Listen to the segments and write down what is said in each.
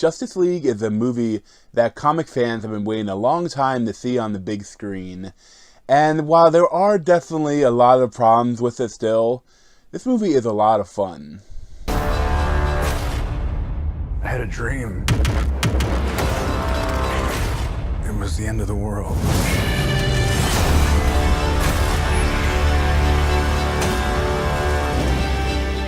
Justice League is a movie that comic fans have been waiting a long time to see on the big screen. And while there are definitely a lot of problems with it still, this movie is a lot of fun. I had a dream. It was the end of the world.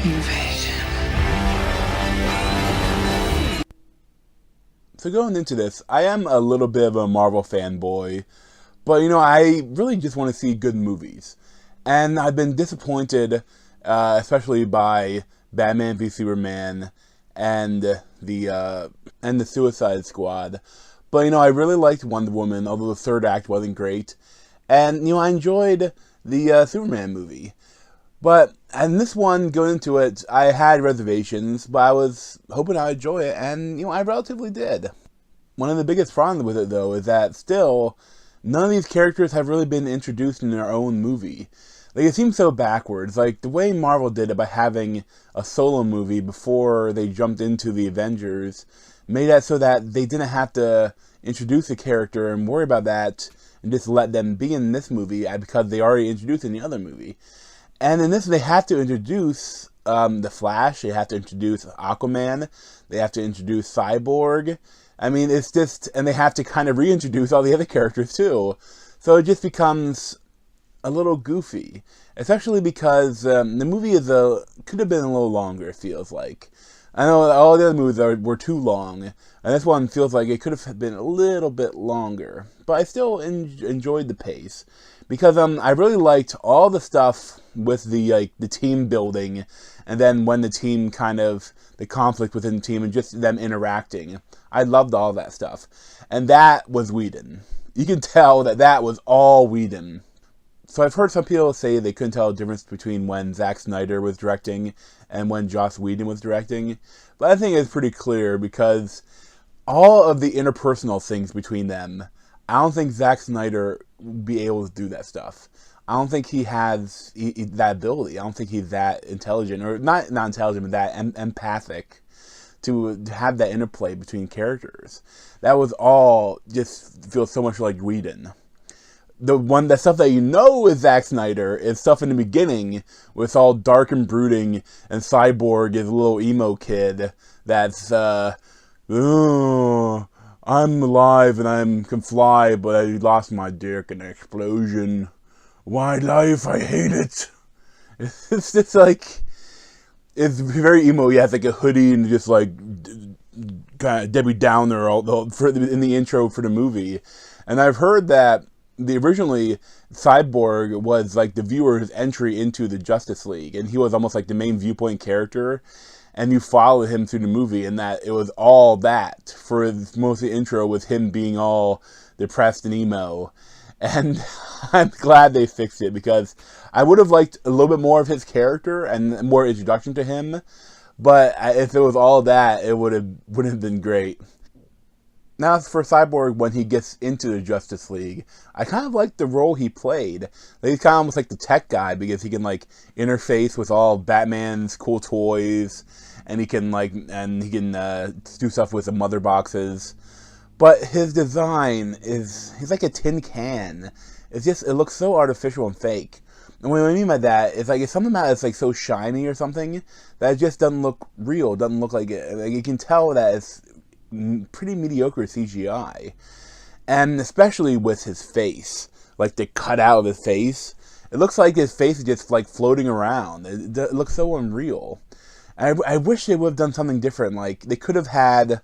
Invasion. So going into this, I am a little bit of a Marvel fanboy, but I really just want to see good movies. And I've been disappointed, especially by Batman v Superman and the Suicide Squad. But I really liked Wonder Woman, although the third act wasn't great. And I enjoyed the Superman movie. But in this one, going into it, I had reservations, but I was hoping I'd enjoy it, and I relatively did. One of the biggest problems with it, though, is that still none of these characters have really been introduced in their own movie. Like, it seems so backwards. Like, the way Marvel did it by having a solo movie before they jumped into the Avengers made that so that they didn't have to introduce a character and worry about that and just let them be in this movie because they already introduced in the other movie. And in this, they have to introduce the Flash, they have to introduce Aquaman, they have to introduce Cyborg. I mean, it's just, and they have to kind of reintroduce all the other characters too. So it just becomes a little goofy, especially because the movie could have been a little longer, it feels like. I know all the other movies were too long, and this one feels like it could have been a little bit longer. But I still enjoyed the pace, because I really liked all the stuff with the team building, and then when the conflict within the team and just them interacting. I loved all that stuff. And that was Whedon. You can tell that was all Whedon. So I've heard some people say they couldn't tell the difference between when Zack Snyder was directing and when Joss Whedon was directing. But I think it's pretty clear, because all of the interpersonal things between them, I don't think Zack Snyder would be able to do that stuff. I don't think he has that ability. I don't think he's that intelligent, or not intelligent, but that empathic to have that interplay between characters. That was all just feels so much like Whedon. The stuff that is Zack Snyder is stuff in the beginning where it's all dark and brooding, and Cyborg is a little emo kid that's, oh, I'm alive and I can fly, but I lost my dick in an explosion. Why life? I hate it. It's just like, it's very emo. He has like a hoodie and just like kind of Debbie Downer in the intro for the movie. And I've heard that originally Cyborg was like the viewer's entry into the Justice League, and he was almost like the main viewpoint character, and you followed him through the movie, and that it was all that for most of the intro was him being all depressed and emo. And I'm glad they fixed it, because I would have liked a little bit more of his character and more introduction to him, but if it was all that, it wouldn't have been great. Now, as for Cyborg, when he gets into the Justice League, I kind of like the role he played. He's kind of almost like the tech guy, because he can like interface with all Batman's cool toys, and he can do stuff with the mother boxes. But his design he's like a tin can. It looks so artificial and fake. And what I mean by that is like it's something about it's like so shiny or something that it just doesn't look real. Doesn't look like it. Like you can tell that it's pretty mediocre CGI, and especially with his face, like the cutout of his face, it looks like his face is just like floating around. It looks so unreal. And I wish they would have done something different. Like they could have had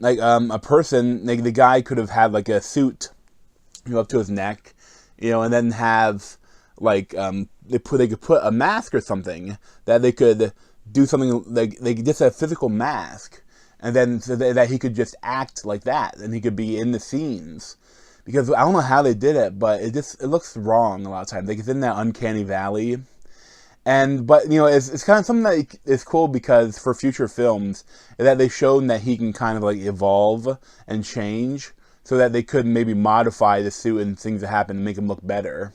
like a person, like the guy could have had like a suit up to his neck, and then have like they could put a mask or something that they could do something like they could just a physical mask. And then so that he could just act like that, and he could be in the scenes. Because I don't know how they did it, but it looks wrong a lot of times. Like it's in that uncanny valley. But it's kind of something that is cool, because for future films, that they've shown that he can kind of like evolve and change, so that they could maybe modify the suit and things that happen to make him look better.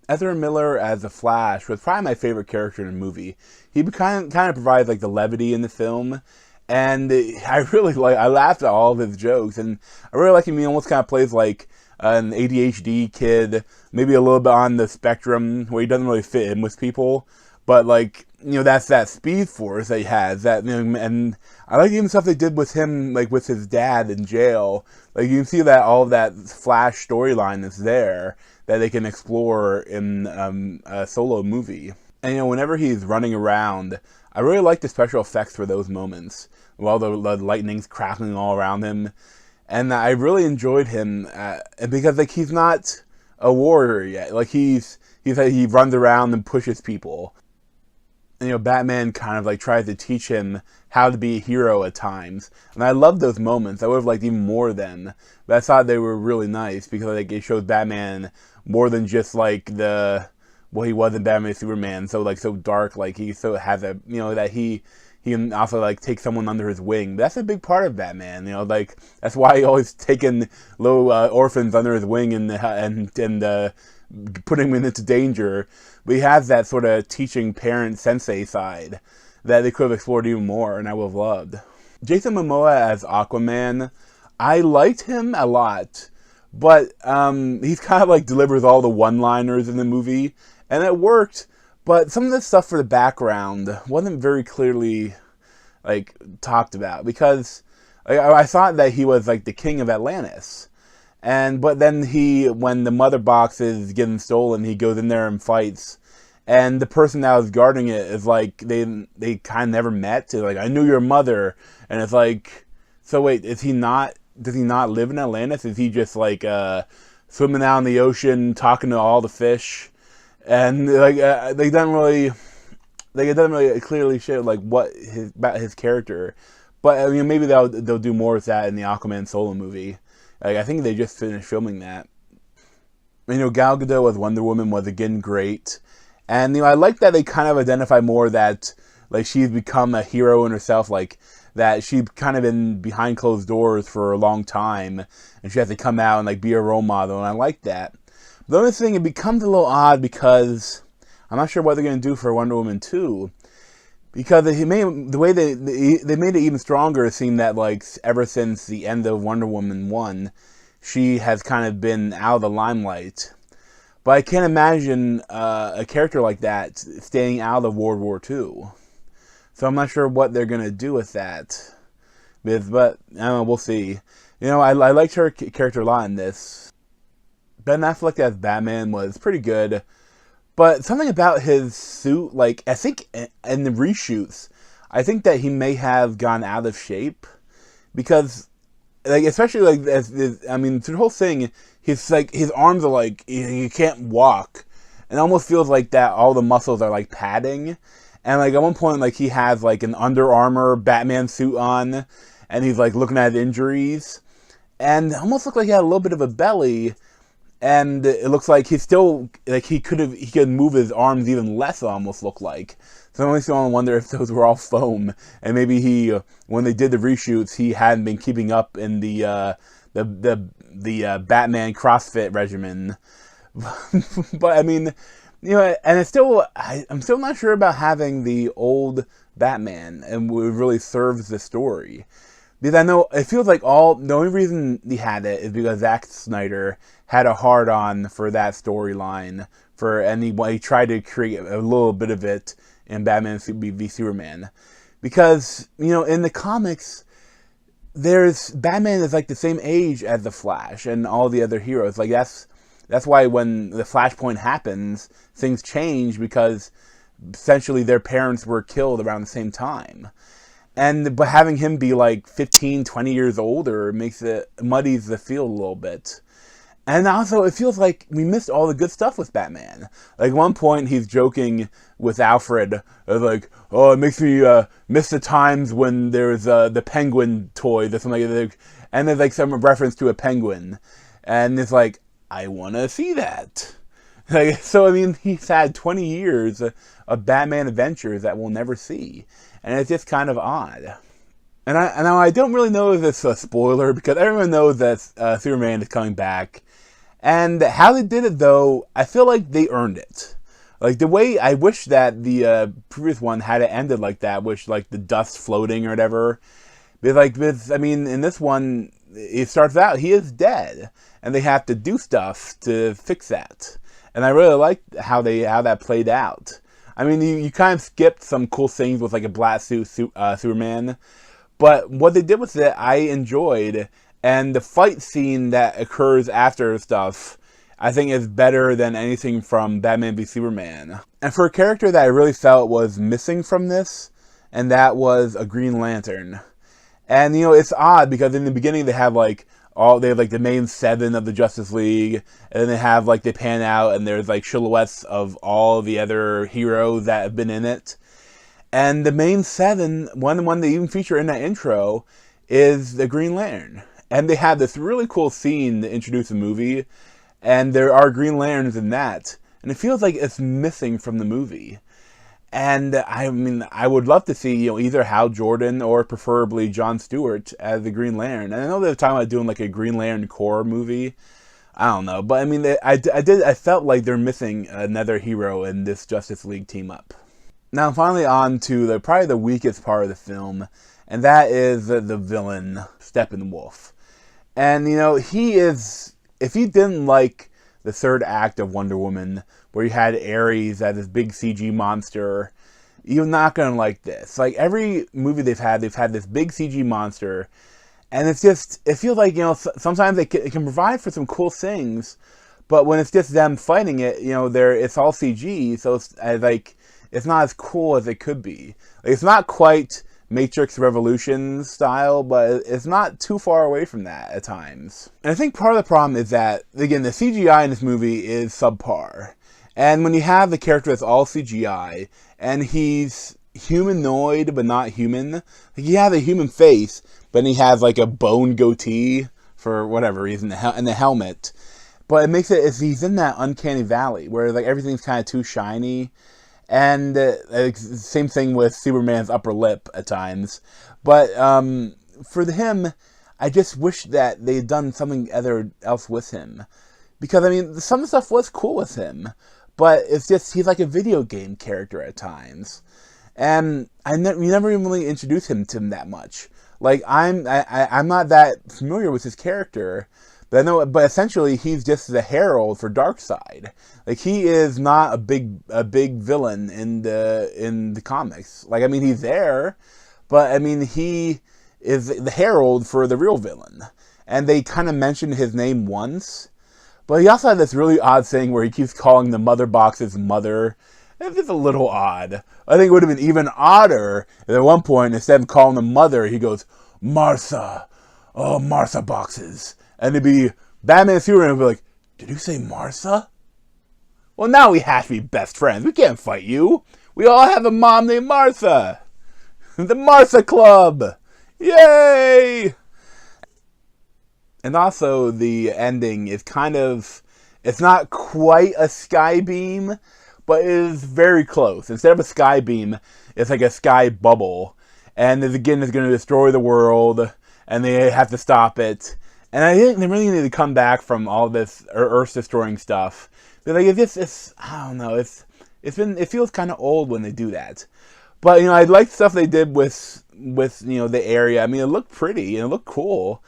Ezra Miller as the Flash was probably my favorite character in the movie. He kind of provides like the levity in the film. And I laughed at all of his jokes, and I really like him. He almost kind of plays like an ADHD kid, maybe a little bit on the spectrum where he doesn't really fit in with people, but like, that's that speed force that he has. That, and I like even stuff they did with him, like with his dad in jail. Like you can see that all of that Flash storyline is there that they can explore in a solo movie. And whenever he's running around, I really like the special effects for those moments, while the lightning's crackling all around him. And I really enjoyed him because like he's not a warrior yet. Like he runs around and pushes people. And Batman kind of like tries to teach him how to be a hero at times. And I love those moments. I would have liked even more of them. But I thought they were really nice because like it shows Batman more than just like he was in Batman v Superman, so dark, like he so has a that he can also like take someone under his wing. That's a big part of Batman, like that's why he always taken little orphans under his wing and putting them into danger. But he has that sort of teaching parent sensei side that they could have explored even more, and I would have loved. Jason Momoa as Aquaman, I liked him a lot, but he's kind of like delivers all the one-liners in the movie. And it worked, but some of the stuff for the background wasn't very clearly, like, talked about. Because I thought that he was, like, the king of Atlantis. But then when the mother box is getting stolen, he goes in there and fights. And the person that was guarding it is, like, they kind of never met. It's like, I knew your mother. And it's like, so wait, does he not live in Atlantis? Is he just, like, swimming out in the ocean, talking to all the fish? And like they don't really clearly show like about his character, but maybe they'll do more with that in the Aquaman solo movie. Like I think they just finished filming that. Gal Gadot as Wonder Woman was again great, and I like that they kind of identify more that like she's become a hero in herself, like that she's kind of been behind closed doors for a long time, and she has to come out and like be a role model, and I like that. The only thing, it becomes a little odd because I'm not sure what they're going to do for Wonder Woman 2. Because the way they made it even stronger, it seemed that like ever since the end of Wonder Woman 1, she has kind of been out of the limelight. But I can't imagine a character like that staying out of World War II. So I'm not sure what they're going to do with that. But I don't know, we'll see. I liked her character a lot in this. Ben Affleck as Batman was pretty good, but something about his suit, like, I think in the reshoots, I think that he may have gone out of shape, because, like, especially, like, through the whole thing, his arms are, like, he can't walk, and it almost feels like that all the muscles are, like, padding, and, like, at one point, like, he has, like, an Under Armour Batman suit on, and he's, like, looking at injuries, and it almost looked like he had a little bit of a belly. And it looks like he's still, like, he could move his arms even less, it almost looked like. So I always wonder if those were all foam. And maybe when they did the reshoots, he hadn't been keeping up in the Batman CrossFit regimen. But, and it's still, I'm still not sure about having the old Batman, and it really serves the story. Because I know, it feels like the only reason he had it is because Zack Snyder had a hard-on for that storyline, and he tried to create a little bit of it in Batman v Superman. Because, in the comics, Batman is like the same age as the Flash and all the other heroes. Like that's why when the Flashpoint happens, things change, because essentially their parents were killed around the same time. But having him be like 15, 20 years older muddies the field a little bit. And also, it feels like we missed all the good stuff with Batman. Like, at one point, he's joking with Alfred, like, oh, it makes me miss the times when there's the Penguin toys or something like that. And there's, like, some reference to a penguin. And it's like, I want to see that. Like, so, he's had 20 years of Batman adventures that we'll never see. And it's just kind of odd. And I don't really know if it's a spoiler, because everyone knows that Superman is coming back. And how they did it, though, I feel like they earned it. Like the way I wish that the previous one had it ended like that, which like the dust floating or whatever. But like this, I mean, in this one, it starts out he is dead, and they have to do stuff to fix that. And I really liked how that played out. I mean, you kind of skipped some cool things with like a black suit Superman, but what they did with it, I enjoyed. And the fight scene that occurs after stuff, I think is better than anything from Batman v Superman. And for a character that I really felt was missing from this, and that was a Green Lantern. And, it's odd because in the beginning they have like the main 7 of the Justice League, and then they have they pan out and there's like silhouettes of all the other heroes that have been in it. And the main 7, one they even feature in that intro, is the Green Lantern. And they have this really cool scene to introduce the movie, and there are Green Lanterns in that. And it feels like it's missing from the movie. And I mean, I would love to see, either Hal Jordan or preferably Jon Stewart as the Green Lantern. And I know they're talking about doing like a Green Lantern Corps movie. I don't know, but I mean, I felt like they're missing another hero in this Justice League team up. Now, finally, on to probably the weakest part of the film, and that is the villain Steppenwolf. And he is, if you didn't like the third act of Wonder Woman, where you had Ares as this big CG monster, you're not going to like this. Like, every movie they've had this big CG monster, and it feels like, sometimes it can provide for some cool things, but when it's just them fighting it, it's all CG, so it's not as cool as it could be. Like, it's not quite Matrix Revolution style, but it's not too far away from that at times. And I think part of the problem is that, again, the CGI in this movie is subpar. And when you have the character that's all CGI, and he's humanoid but not human, like he has a human face, but then he has like a bone goatee for whatever reason, and the helmet. But it makes it, he's in that uncanny valley where like everything's kind of too shiny. And same thing with Superman's upper lip at times. But for him, I just wish that they had done something else with him. Because, I mean, some of the stuff was cool with him. But it's just, he's like a video game character at times. And we never even really introduced him to him that much. Like, I'm not that familiar with his character. But essentially, he's just the herald for Darkseid. Like, he is not a big villain in the comics. Like, I mean, he's there, but I mean, he is the herald for the real villain. And they kind of mentioned his name once, but he also had this really odd thing where he keeps calling the mother box's mother. It's just a little odd. I think it would have been even odder if at one point, instead of calling them mother, he goes, Martha. Oh, Martha boxes. And it'd be Batman and Superman would be like, did you say Martha? Well, now we have to be best friends. We can't fight you. We all have a mom named Martha. The Martha Club. Yay! And also, the ending is it's not quite a sky beam, but it is very close. Instead of a sky beam, it's like a sky bubble. And again, it's going to destroy the world, and they have to stop it. And I think they really need to come back from all this Earth-destroying stuff. But like, I don't know, it feels kind of old when they do that. But, I like stuff they did with the area. I mean, it looked pretty, and it looked cool.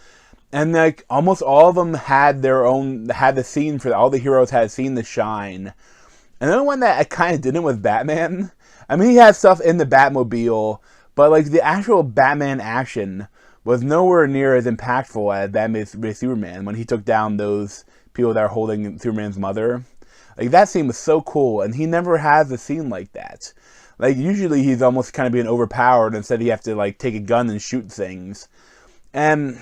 And like, almost all of them had the scene for, all the heroes had seen the shine. And the only one that I kind of didn't was Batman. I mean, he had stuff in the Batmobile, but like, the actual Batman action was nowhere near as impactful as Batman v Superman when he took down those people that are holding Superman's mother. Like, that scene was so cool, and he never has a scene like that. Like, usually he's almost kind of being overpowered, instead he have to like take a gun and shoot things. And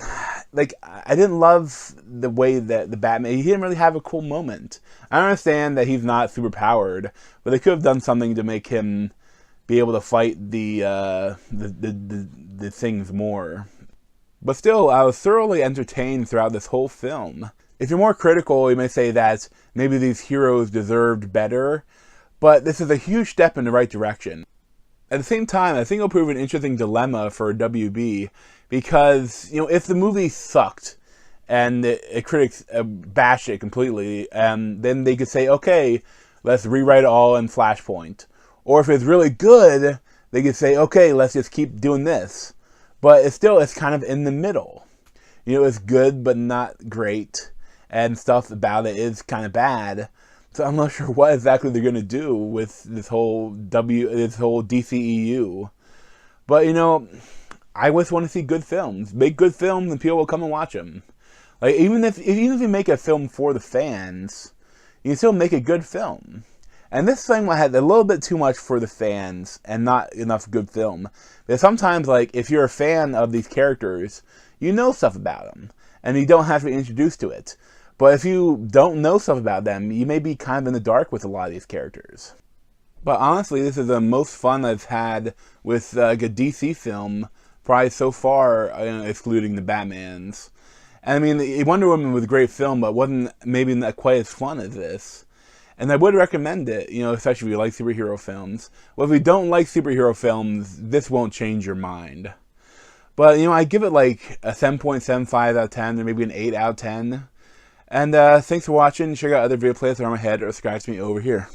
like, I didn't love the way that the Batman, he didn't really have a cool moment. I understand that he's not super powered, but they could have done something to make him be able to fight the things more. But still, I was thoroughly entertained throughout this whole film. If you're more critical, you may say that maybe these heroes deserved better, but this is a huge step in the right direction. At the same time, I think it'll prove an interesting dilemma for WB, because, if the movie sucked, and the critics bashed it completely, then they could say, okay, let's rewrite it all in Flashpoint. Or if it's really good, they could say, okay, let's just keep doing this. But it's kind of in the middle. You know, it's good but not great, and stuff about it is kind of bad. So I'm not sure what exactly they're gonna do with this whole DCEU. But you know, I just want to see good films. Make good films, and people will come and watch them. Like even if you make a film for the fans, you can still make a good film. And this thing had a little bit too much for the fans and not enough good film. Because sometimes, like, if you're a fan of these characters, you know stuff about them, and you don't have to be introduced to it. But if you don't know stuff about them, you may be kind of in the dark with a lot of these characters. But honestly, this is the most fun I've had with a DC film, probably so far, excluding the Batmans. And I mean, Wonder Woman was a great film, but wasn't maybe not quite as fun as this. And I would recommend it, you know, especially if you like superhero films. Well, if you don't like superhero films, this won't change your mind. But, you know, I give it like a 7.75 out of 10, or maybe an 8 out of 10. And thanks for watching. Check out other video playlists that are on my head, or subscribe to me over here.